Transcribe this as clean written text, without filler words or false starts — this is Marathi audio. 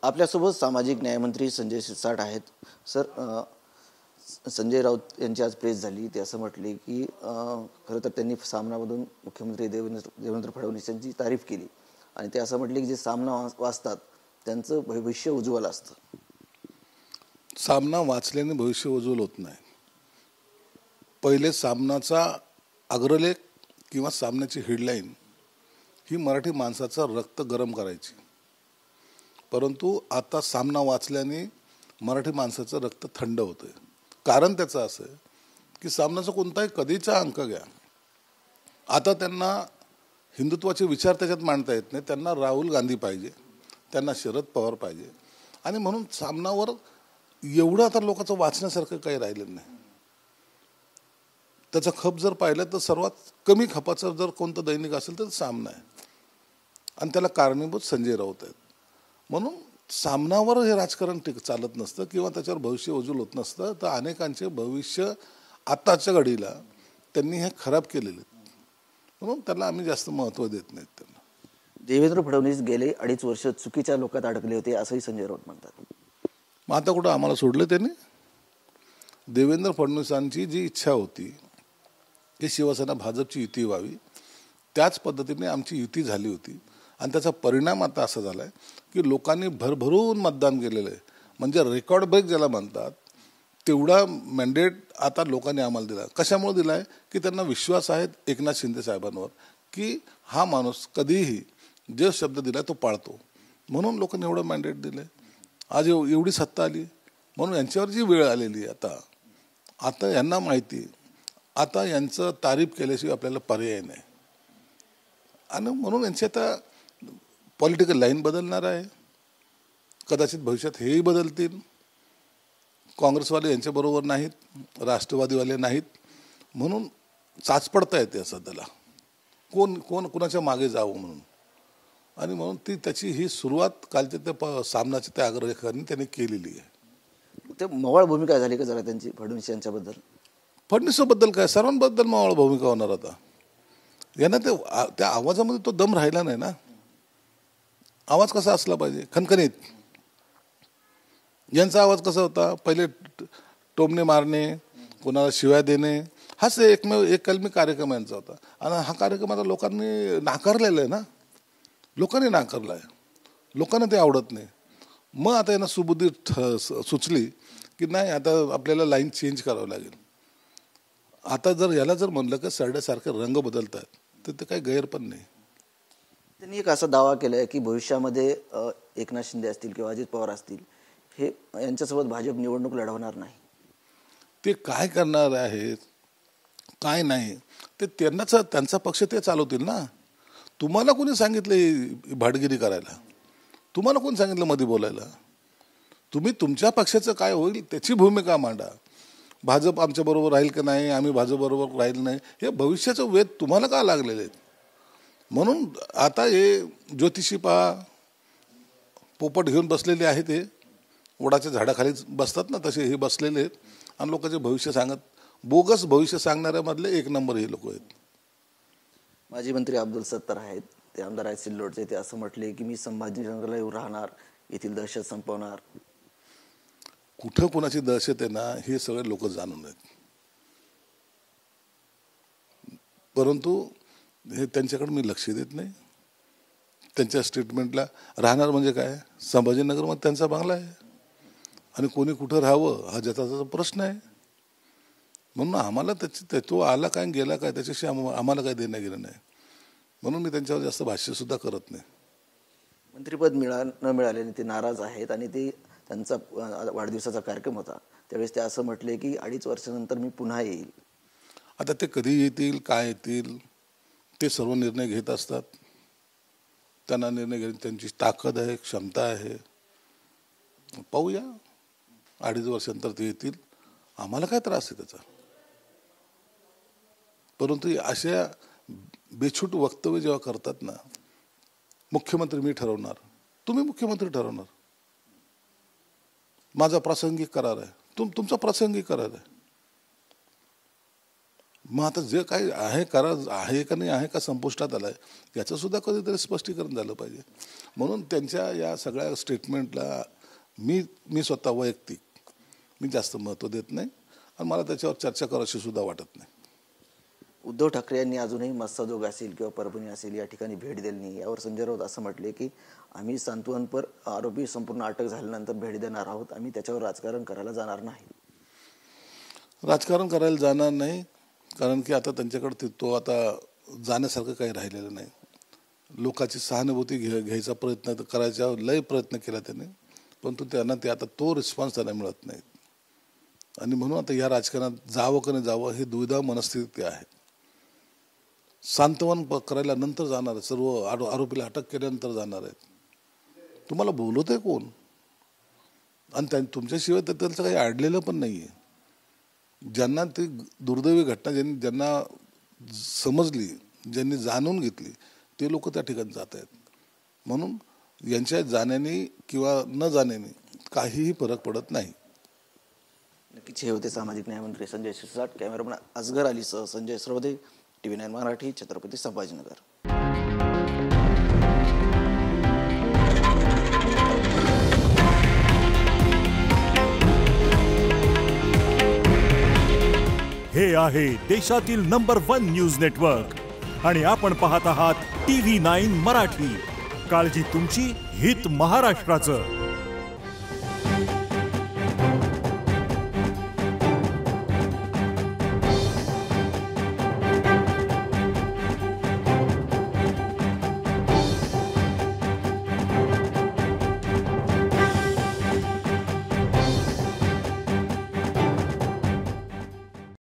आपल्यासोबत सामाजिक न्यायमंत्री संजय शिरसाट आहेत. सर, संजय राऊत यांची आज प्रेस झाली. ते असं म्हटले की खरं तर त्यांनी सामनामधून मुख्यमंत्री देवेंद्र फडणवीस यांची तारीफ केली आणि ते असं म्हटले की जे सामना वाचतात त्यांचं भविष्य उज्ज्वल असतं. सामना वाचल्याने भविष्य उज्ज्वल होत नाही. पहिले सामनाचा अग्रलेख किंवा सामन्याची हेडलाईन ही मराठी माणसाचं रक्त गरम करायची, परंतु आता सामना वाचल्याने मराठी माणसाचं रक्त थंड होतंय. कारण त्याचं असं आहे की सामन्याचा कोणताही कधीचा अंक घ्या, आता त्यांना हिंदुत्वाचे विचार त्याच्यात मांडता येत नाही. त्यांना राहुल गांधी पाहिजे, त्यांना शरद पवार पाहिजे आणि म्हणून सामनावर एवढं आता लोकांचं वाचण्यासारखं काही राहिलेलं नाही. त्याचा खप जर पाहिलं तर सर्वात कमी खपाचं जर कोणतं दैनिक असेल तर सामना आहे आणि त्याला कारणीभूत संजय राऊत आहेत. म्हणून सामनावर हे राजकारण चालत नसतं किंवा त्याच्यावर भविष्य उज्ज्वल होत नसतं. तर अनेकांचे भविष्य आताच्या घडीला त्यांनी हे खराब केलेले आहेत, म्हणून त्याला आम्ही जास्त महत्त्व देत नाहीत. त्यांना देवेंद्र फडणवीस गेले 2.5 वर्ष चुकीच्या लोकात अडकले होते असंही संजय राऊत म्हणतात. मग आता कुठं आम्हाला सोडलं त्यांनी? देवेंद्र फडणवीसांची जी इच्छा होती की शिवसेना भाजपची युती व्हावी, त्याच पद्धतीने आमची युती झाली होती आणि त्याचा परिणाम आता असा झाला आहे की लोकांनी भरभरून मतदान केलेलं आहे. म्हणजे रेकॉर्ड ब्रेक ज्याला म्हणतात तेवढा मॅन्डेट आता लोकांनी आम्हाला दिला. कशामुळे दिला आहे की त्यांना विश्वास आहे एकनाथ शिंदे साहेबांवर की हा माणूस कधीही जे शब्द दिला तो पाळतो, म्हणून लोकांनी एवढं मॅन्डेट दिलं. आज एवढी सत्ता आली, म्हणून यांच्यावर जी वेळ आलेली आहे आता यांना माहिती, आता यांचं तारीफ केल्याशिवाय आपल्याला पर्याय नाही आणि म्हणून यांची आता पॉलिटिकल लाईन बदलणार आहे. कदाचित भविष्यात हेही बदलतील. काँग्रेसवाले यांच्याबरोबर नाहीत, राष्ट्रवादीवाले नाहीत, म्हणून चाचपडता येते सध्याला कोण कोणाच्या मागे जावं म्हणून. आणि म्हणून त्याची ही सुरुवात कालच्या त्या सामनाच्या त्या आग्रहाने त्यांनी केलेली आहे. ते मवाळ भूमिका झाली का जरा त्यांची फडणवीस यांच्याबद्दल? फडणवीसबद्दल काय, सर्वांबद्दल मवाळ भूमिका होणार. आता यांना त्या आवाजामध्ये तो दम राहिला नाही ना. आवाज कसा असला पाहिजे, खणखणीत. यांचा आवाज कसा होता, पहिले टोमणे मारणे, कोणाला शिव्या देणे, हाच एक कलमी कार्यक्रम यांचा होता. आणि हा कार्यक्रम आता लोकांनी नाकारलेला आहे ना. लोकांनी नाकारला आहे, लोकांना ते आवडत नाही. मग आता यांना सुबुद्धी सुचली की नाही, आता आपल्याला लाईन चेंज करावं लागेल. आता जर याला जर म्हणलं की सरड्यासारखे रंग बदलतात तर ते काही गैर पण नाही. त्यांनी एक असा दावा केला आहे की भविष्यामध्ये एकनाथ शिंदे असतील किंवा अजित पवार असतील, हे यांच्यासोबत भाजप निवडणूक लढवणार नाही. ते काय करणार आहेत काय नाही ते त्यांचा पक्ष ते चालवतील ना. तुम्हाला कोणी सांगितलं ही भाडगिरी करायला? तुम्हाला कोणी सांगितलं मध्ये बोलायला? तुम्ही तुमच्या पक्षाचं काय होईल त्याची भूमिका मांडा. भाजप आमच्या बरोबर राहील का नाही, आम्ही भाजप बरोबर राहील नाही, हे भविष्याचं वेध तुम्हाला का लागलेले आहेत? म्हणून आता हे ज्योतिषी पहा, पोपट घेऊन बसलेले आहेत, हे वडाच्या झाडाखाली बसतात ना तसे हे बसलेले आहेत आणि लोकांचे भविष्य सांगत, बोगस भविष्य सांगणाऱ्यामधले एक नंबर हे लोक आहेत. माजी मंत्री अब्दुल सत्तार आहेत, ते आमदार आहेत सिल्लोडचे. ते असं म्हटले की मी संभाजीनगरला येऊन राहणार, येथील दहशत संपवणार. कुठं कुणाची दहशत आहे ना हे सगळे लोक जाणून आहेत, परंतु हे त्यांच्याकडे मी लक्ष देत नाही. त्यांच्या स्टेटमेंटला राहणार म्हणजे काय, संभाजीनगरमध्ये त्यांचा बंगला आहे आणि कोणी कुठं राहावं हा ज्याचा प्रश्न आहे. म्हणून आम्हाला तो आला काय गेला काय त्याच्याशी आम्हाला काय देणं गेलं नाही. म्हणून मी त्यांच्यावर जास्त भाष्यसुद्धा करत नाही. मंत्रिपद न मिळाल्याने ते नाराज आहेत आणि ते त्यांचा वाढदिवसाचा कार्यक्रम होता त्यावेळेस ते असं म्हटले की 2.5 वर्षानंतर मी पुन्हा येईल. आता ते कधी येतील काय येतील ते सर्व निर्णय घेत असतात. त्यांना निर्णय घेण्याची त्यांची ताकद आहे, क्षमता आहे. पाहूया 2.5 वर्षानंतर ते येतील, आम्हाला काय त्रास आहे त्याचा. परंतु अशा बेछूट वक्तव्य जेव्हा करतात ना, मुख्यमंत्री मी ठरवणार, तुम्ही मुख्यमंत्री ठरवणार, माझा प्रासंगिक करार आहे, तुमचा प्रासंगिक करार आहे. मग आता जे काही आहे आहे का नाही आहे का संपुष्टात आलं आहे याचं सुद्धा कधीतरी स्पष्टीकरण झालं पाहिजे. म्हणून त्यांच्या या सगळ्या स्टेटमेंटला मी स्वतः वैयक्तिक मी जास्त महत्त्व देत नाही आणि मला त्याच्यावर चर्चा करावीशी सुद्धा वाटत नाही. उद्धव ठाकरे यांनी अजूनही मस्साजोग असेल किंवा परभणी असेल या ठिकाणी भेट दिली नाही. यावर संजय राऊत असं म्हटले की आम्ही सांत्वनपर आरोपी संपूर्ण अटक झाल्यानंतर भेट देणार आहोत, आम्ही त्याच्यावर राजकारण करायला जाणार नाही. राजकारण करायला जाणार नाही कारण की आता त्यांच्याकडे तो आता जाण्यासारखं काही राहिलेलं नाही. लोकांची सहानुभूती घ्यायचा प्रयत्न करायचा लय प्रयत्न केला त्याने, परंतु त्यांना ते आता तो रिस्पॉन्स त्यांना मिळत नाही आणि म्हणून आता या राजकारणात जावं का नाही जावं हे दुविधा मनस्थिती आहे. सांत्वन करायला नंतर जाणार आहे, सर्व आरोपीला अटक केल्यानंतर जाणार आहेत. तुम्हाला बोलवत आहे कोण आणि तुमच्याशिवाय त्याचं काही अडलेलं पण नाही आहे. ज्यांना ती दुर्दैवी घटना ज्यांना समजली ज्यांनी जाणून घेतली ते लोक त्या ठिकाणी जात आहेत. म्हणून यांच्या जाण्याने किंवा न जाण्याने काहीही फरक पडत नाही. नक्कीच हे होते सामाजिक न्यायमंत्री संजय शिरसाट. कॅमेरामॅन असगर अलीसह संजय सरवदे, TV9 मराठी, छत्रपती संभाजीनगर. हे आहे देशातील नंबर 1 न्यूज नेटवर्क आणि आपण पाहत आहात TV9 मराठी. काळजी तुमची, हित महाराष्ट्राचं.